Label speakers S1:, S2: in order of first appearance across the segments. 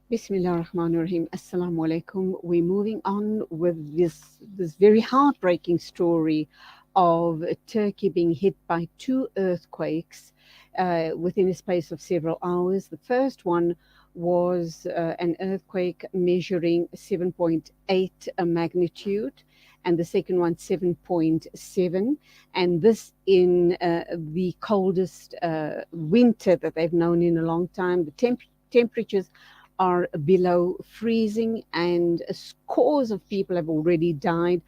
S1: Bismillah ar-Rahman ar-Rahim. Assalamu alaikum. We're moving on with this very heartbreaking story of Turkey being hit by two earthquakes within a space of several hours. The first one was an earthquake measuring 7.8 magnitude, and the second one 7.7. And this in the coldest winter that they've known in a long time. The temperatures are below freezing, and scores of people have already died,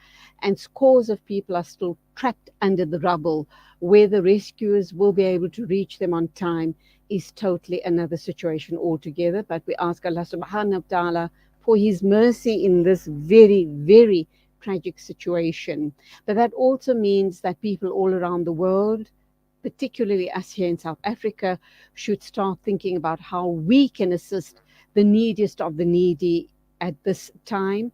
S1: and scores of people are still trapped under the rubble. Where the rescuers will be able to reach them on time is totally another situation altogether. But we ask Allah subhanahu wa ta'ala for His mercy in this very, very tragic situation. But that also means that people all around the world, particularly us here in South Africa, should start thinking about how we can assist the neediest of the needy at this time,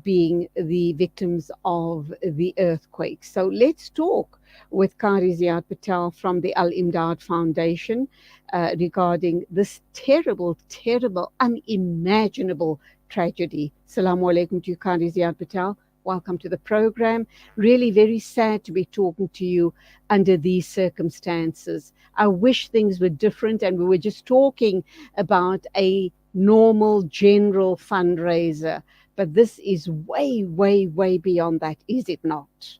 S1: being the victims of the earthquake. So let's talk with Qari Ziyaad Patel from the Al-Imdaad Foundation regarding this terrible, terrible, unimaginable tragedy. Assalamu alaikum to you, Qari Ziyaad Patel. Welcome to the program. Really very sad to be talking to you under these circumstances. I wish things were different, and we were just talking about a normal general fundraiser, but this is way, way, way beyond that, is it not?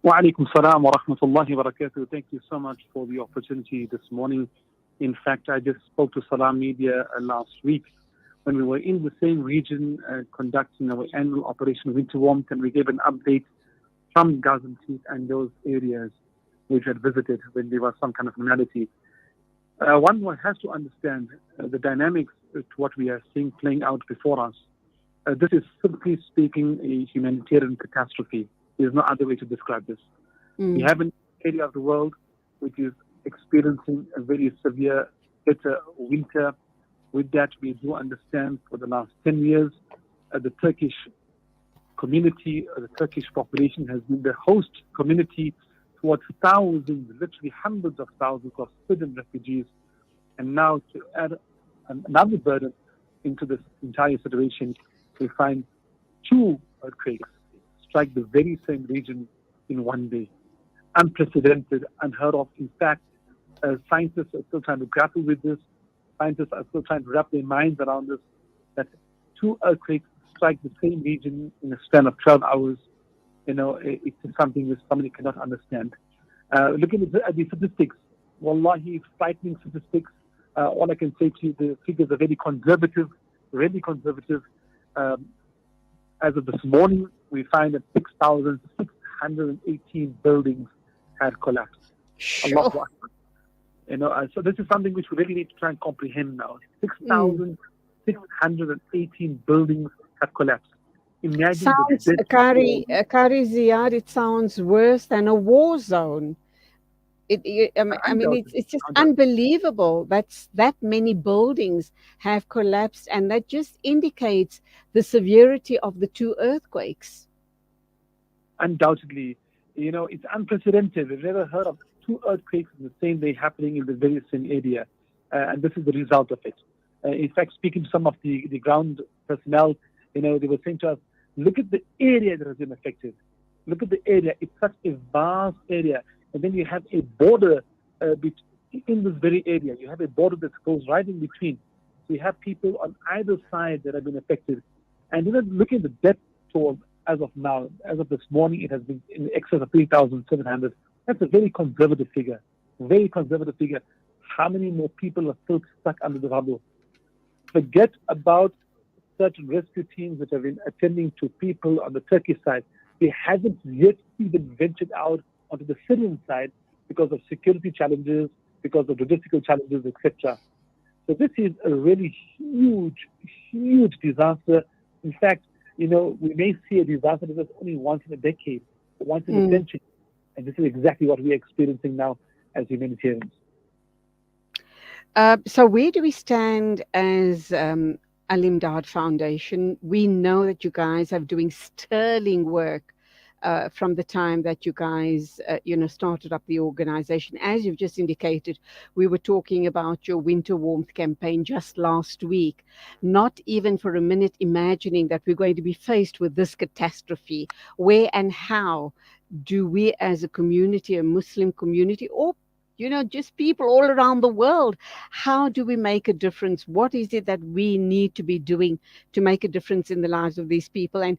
S2: Wa alaikum salam wa rahmatullahi wa barakatuh. Thank you so much for the opportunity this morning. In fact, I just spoke to Salam Media last week when we were in the same region conducting our annual Operation Winter Warmth, and we gave an update from Gaziantep and those areas which had visited when there was some kind of normality. One has to understand the dynamics to what we are seeing playing out before us. This is simply speaking a humanitarian catastrophe. There's no other way to describe this. We have an area of the world which is experiencing a very severe, bitter winter. With that, we do understand for the last 10 years, the Turkish community, the Turkish population has been the host community towards thousands, literally hundreds of thousands of Syrian refugees. And now to add another burden into this entire situation, we find two earthquakes strike the very same region in one day. Unprecedented, unheard of. In fact, scientists are still trying to grapple with this. Scientists are still trying to wrap their minds around this, that two earthquakes strike the same region in a span of 12 hours. It's something that somebody cannot understand. Looking at the statistics, wallahi, frightening statistics. All I can say to you, the figures are very conservative, really conservative. As of this morning, we find that 6,618 buildings had collapsed.
S1: Sure.
S2: Allahu Akbar. So this is something which we really need to try and comprehend now. 6,618 buildings have collapsed. Imagine
S1: Qari Ziyaad, it sounds worse than a war zone. It's just unbelievable that many buildings have collapsed, and that just indicates the severity of the two earthquakes.
S2: Undoubtedly, it's unprecedented. We've never heard of two earthquakes in the same day happening in the very same area, and this is the result of it. In fact, speaking to some of the ground personnel, they were saying to us, look at the area that has been affected. Look at the area. It's such a vast area. And then you have a border in this very area. You have a border that goes right in between. So you have people on either side that have been affected. And look at the death toll as of now. As of this morning, it has been in excess of 3,700. That's a very conservative figure. Very conservative figure. How many more people are still stuck under the rubble? Forget about certain rescue teams that have been attending to people on the Turkish side. They haven't yet even ventured out onto the Syrian side because of security challenges, because of logistical challenges, etc. So this is a really huge, huge disaster. In fact, we may see a disaster that's only once in a decade, once in a century. And this is exactly what we're experiencing now as humanitarians.
S1: So where do we stand as Al-Imdaad Foundation? We know that you guys are doing sterling work from the time that you guys, started up the organization. As you've just indicated, we were talking about your winter warmth campaign just last week. Not even for a minute imagining that we're going to be faced with this catastrophe. Where and how do we as a community, a Muslim community, or just people all around the world, how do we make a difference? What is it that we need to be doing to make a difference in the lives of these people? And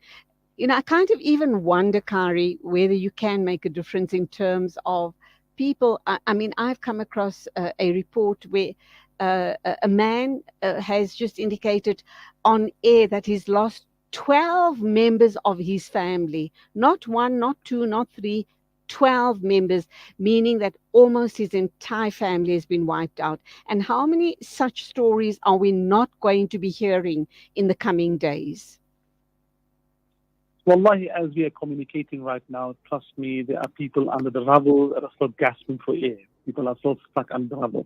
S1: I kind of even wonder, Qari, whether you can make a difference in terms of people. I mean, I've come across a report where a man has just indicated on air that he's lost 12 members of his family, not one, not two, not three, 12 members, meaning that almost his entire family has been wiped out. And how many such stories are we not going to be hearing in the coming days?
S2: Wallahi, as we are communicating right now, trust me, there are people under the rubble that are still gasping for air. People are still stuck under the rubble.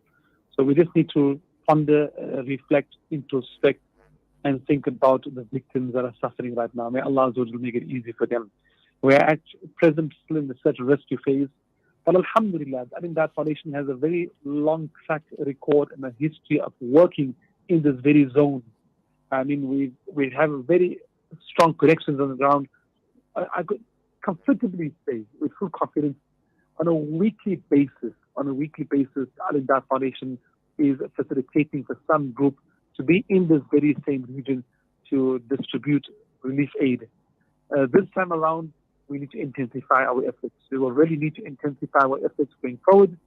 S2: So we just need to ponder, reflect, introspect, and think about the victims that are suffering right now. May Allah Azza wa Jalla make it easy for them. We are at present still in the search and rescue phase. But Alhamdulillah, Al-Imdaad Foundation has a very long track record and a history of working in this very zone. We have a very strong connections on the ground. I could comfortably say, with full confidence, on a weekly basis, Al-Imdaad Foundation is facilitating for some group to be in this very same region to distribute relief aid. This time around, we need to intensify our efforts. We will really need to intensify our efforts going forward.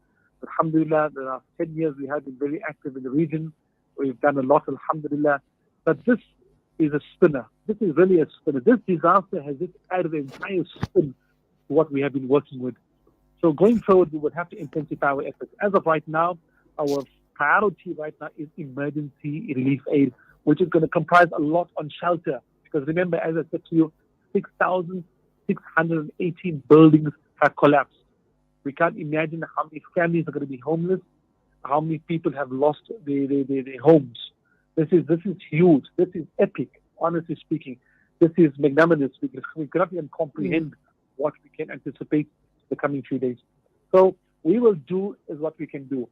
S2: Alhamdulillah, the last 10 years we have been very active in the region. We've done a lot, alhamdulillah. But this is a spinner. This is really a spinner. This disaster has just added an entire spin to what we have been working with. So going forward, we would have to intensify our efforts. As of right now, our priority right now is emergency relief aid, which is going to comprise a lot on shelter. Because remember, as I said to you, 6,618 buildings have collapsed. We can't imagine how many families are going to be homeless, how many people have lost their homes. This is huge. This is epic, honestly speaking. This is magnanimous. We cannot even comprehend what we can anticipate the coming few days. So we will do is what we can do.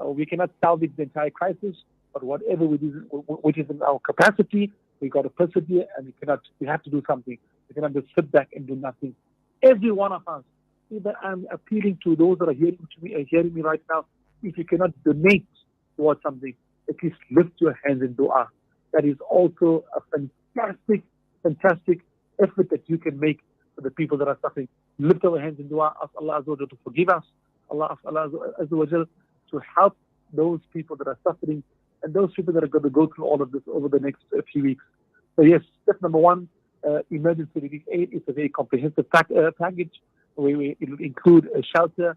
S2: We cannot salvage the entire crisis, but whatever we do, which is in our capacity, we got to persevere, and we have to do something. We cannot just sit back and do nothing. Every one of us, even I'm appealing to those that are hearing me right now, if you cannot donate towards something, at least lift your hands in dua. That is also a fantastic effort that you can make for the people that are suffering. Lift our hands in dua, ask Allah Azza wa Jalla to forgive us, ask Allah Azza wa Jalla to help those people that are suffering and those people that are going to go through all of this over the next few weeks. So yes, step number one, emergency relief aid is a very comprehensive package. It will include a shelter.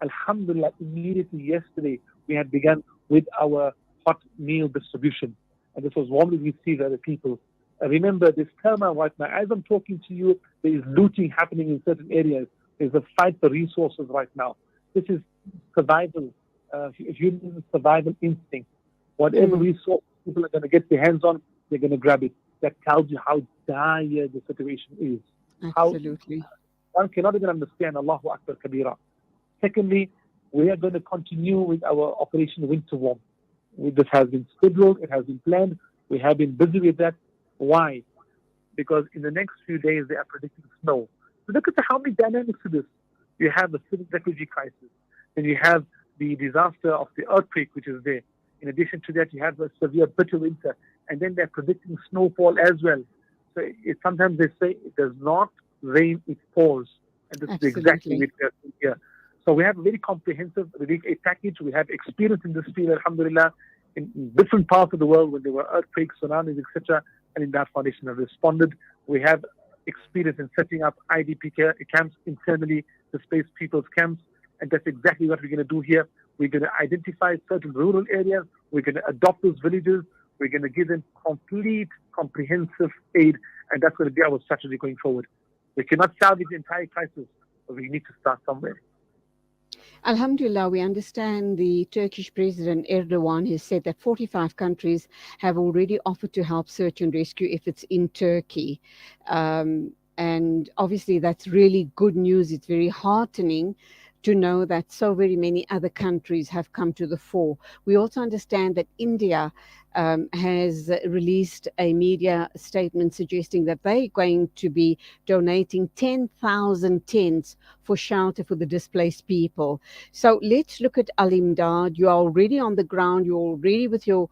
S2: Alhamdulillah, immediately yesterday, we had begun with our hot meal distribution. And this was warmly received by the people. Remember, this turmoil right now, as I'm talking to you, there is looting happening in certain areas. There's a fight for resources right now. This is survival, human survival instinct. Whatever resource people are going to get their hands on, they're going to grab it. That tells you how dire the situation is.
S1: Absolutely.
S2: One cannot even understand. Allahu Akbar Kabira. Secondly, we are going to continue with our Operation Winter Warm. This has been scheduled. It has been planned. We have been busy with that. Why? Because in the next few days, they are predicting snow. So look at how many dynamics to this. You have the Syrian refugee crisis. Then you have the disaster of the earthquake, which is there. In addition to that, you have a severe bitter winter. And then they're predicting snowfall as well. So sometimes they say it does not rain, it pours. And this is exactly what we are seeing here. So we have a very comprehensive relief aid package. We have experience in this field, alhamdulillah, in different parts of the world when there were earthquakes, tsunamis, etc. And Al-Imdaad Foundation have responded. We have experience in setting up IDP camps internally, displaced people's camps. And that's exactly what we're going to do here. We're going to identify certain rural areas. We're going to adopt those villages. We're going to give them complete, comprehensive aid. And that's going to be our strategy going forward. We cannot salvage the entire crisis, but we need to start somewhere.
S1: Alhamdulillah, we understand the Turkish President Erdogan has said that 45 countries have already offered to help search and rescue efforts in Turkey. And obviously, that's really good news. It's very heartening to know that so very many other countries have come to the fore. We also understand that India has released a media statement suggesting that they're going to be donating 10,000 tents for shelter for the displaced people. So let's look at Al-Imdaad. You are already on the ground, you're already with your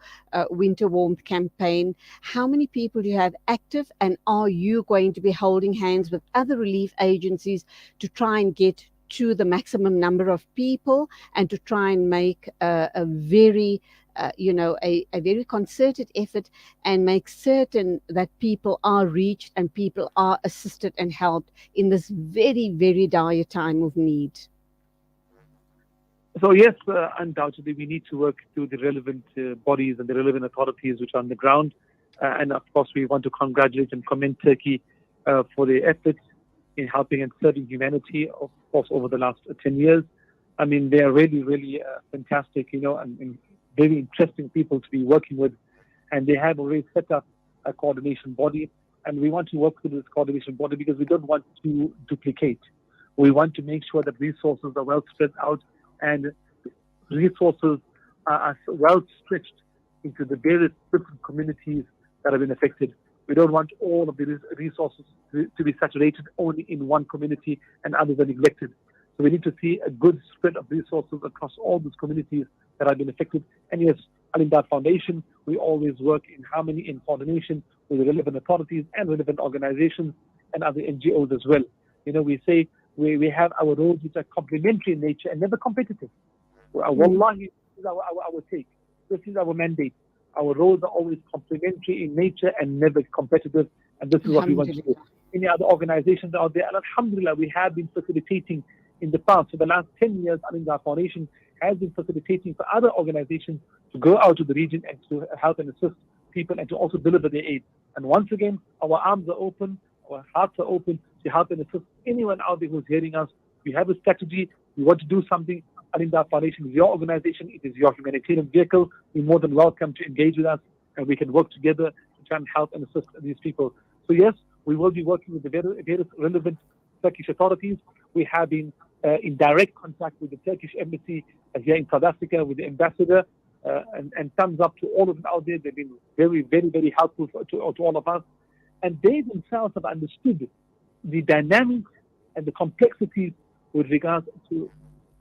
S1: winter warmth campaign. How many people do you have active, and are you going to be holding hands with other relief agencies to try and get to the maximum number of people and to try and make a very a very concerted effort and make certain that people are reached and people are assisted and helped in this very, very dire time of need?
S2: So yes, undoubtedly, we need to work through the relevant bodies and the relevant authorities which are on the ground. And of course, we want to congratulate and commend Turkey for their efforts in helping and serving humanity, of course, over the last 10 years. I mean, they are really, really fantastic, and very interesting people to be working with. And they have already set up a coordination body. And we want to work with this coordination body because we don't want to duplicate. We want to make sure that resources are well spread out and resources are well stretched into the various different communities that have been affected. We don't want all of the resources to be saturated only in one community and others are neglected. So we need to see a good spread of resources across all these communities that have been affected. And yes, Al-Imdaad Foundation, we always work in harmony, in coordination with the relevant authorities and relevant organizations and other NGOs as well. We say we have our roles which are complementary in nature and never competitive. Wallahi, this is our take. This is our mandate. Our roles are always complementary in nature and never competitive. And this is what we want to do. Any other organizations out there, and alhamdulillah, we have been facilitating in the past. For the last 10 years, Al-Imdaad Foundation has been facilitating for other organizations to go out to the region and to help and assist people and to also deliver their aid. And once again, our arms are open, our hearts are open to help and assist anyone out there who's hearing us. We have a strategy. We want to do something. Al-Imdaad Foundation is your organization. It is your humanitarian vehicle. You're more than welcome to engage with us, and we can work together to try and help and assist these people. So yes, we will be working with the various relevant Turkish authorities. We have been in direct contact with the Turkish embassy here in South Africa, with the ambassador, and thumbs up to all of them out there. They've been very, very, very helpful to all of us. And they themselves have understood the dynamics and the complexities with regards to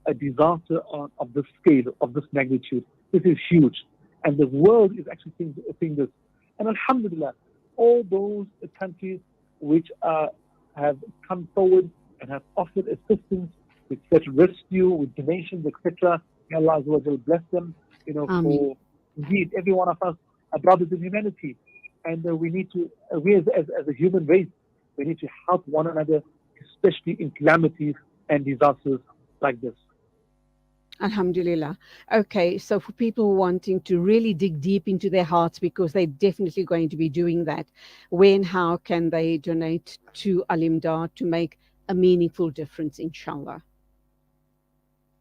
S2: a disaster of this scale, of this magnitude. This is huge. And the world is actually seeing this. And alhamdulillah, all those countries which have come forward and have offered assistance with such rescue, with donations, etc. May Allah bless them, for indeed every one of us are brothers in humanity. And we need to, we as a human race, we need to help one another, especially in calamities and disasters like this.
S1: Alhamdulillah. Okay, so for people wanting to really dig deep into their hearts, because they're definitely going to be doing that, when, how can they donate to Al-Imdaad to make a meaningful difference, inshallah?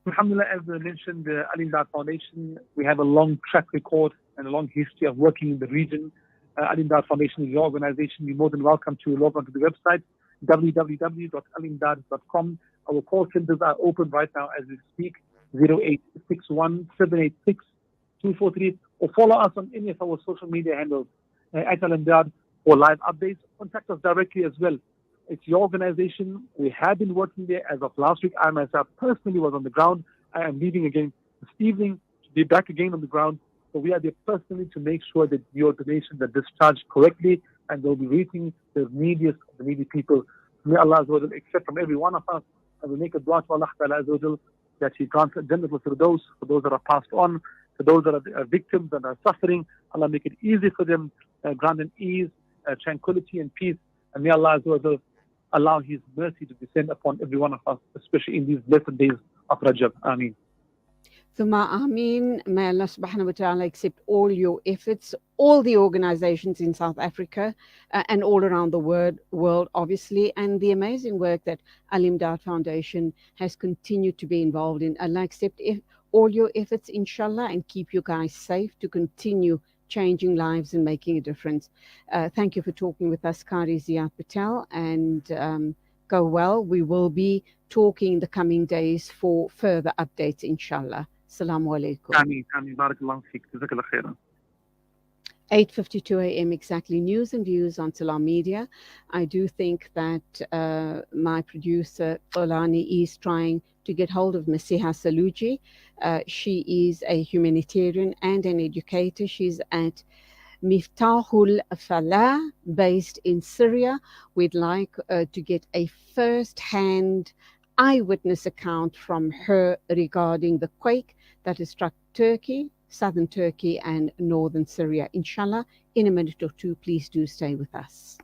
S2: Alhamdulillah, as I mentioned, the Al-Imdaad Foundation, we have a long track record and a long history of working in the region. Al-Imdaad Foundation is your organization. You're more than welcome to log onto the website, www.alimdaad.com. Our call centers are open right now as we speak, 0861-786-243, or follow us on any of our social media handles at Al-Imdaad for live updates. Contact us directly as well. It's your organization. We have been working there as of last week. I myself personally was on the ground. I am leaving again this evening to be back again on the ground. So we are there personally to make sure that your donations are discharged correctly and they'll be reaching the neediest of the needy people. May Allah accept from every one of us, and we make a dua to Allah that He grants Jannah for those that are passed on, for those that are victims and are suffering. Allah make it easy for them, grant them ease, tranquility and peace. And may Allah allow His mercy to descend upon every one of us, especially in these blessed days of Rajab. Ameen.
S1: Thumma Ameen. May Allah subhanahu wa ta'ala accept all your efforts, all the organizations in South Africa and all around the world, obviously, and the amazing work that Al-Imdaad Foundation has continued to be involved in. Allah accept all your efforts, inshallah, and keep you guys safe to continue changing lives and making a difference. Thank you for talking with us, Qari Ziyaad Patel, and go well. We will be talking in the coming days for further updates, inshallah. Assalamu alaikum.
S2: Ameen, Ameen. Barakallahu feek. Jazakallah khairan.
S1: 8:52 a.m. exactly. News and views on Salam Media. I do think that my producer Olani is trying to get hold of Masiha Saluji. She is a humanitarian and an educator. She's at Miftahul Falah, based in Syria. We'd like to get a first-hand eyewitness account from her regarding the quake that has struck Turkey, southern Turkey and northern Syria. Inshallah, in a minute or two, please do stay with us.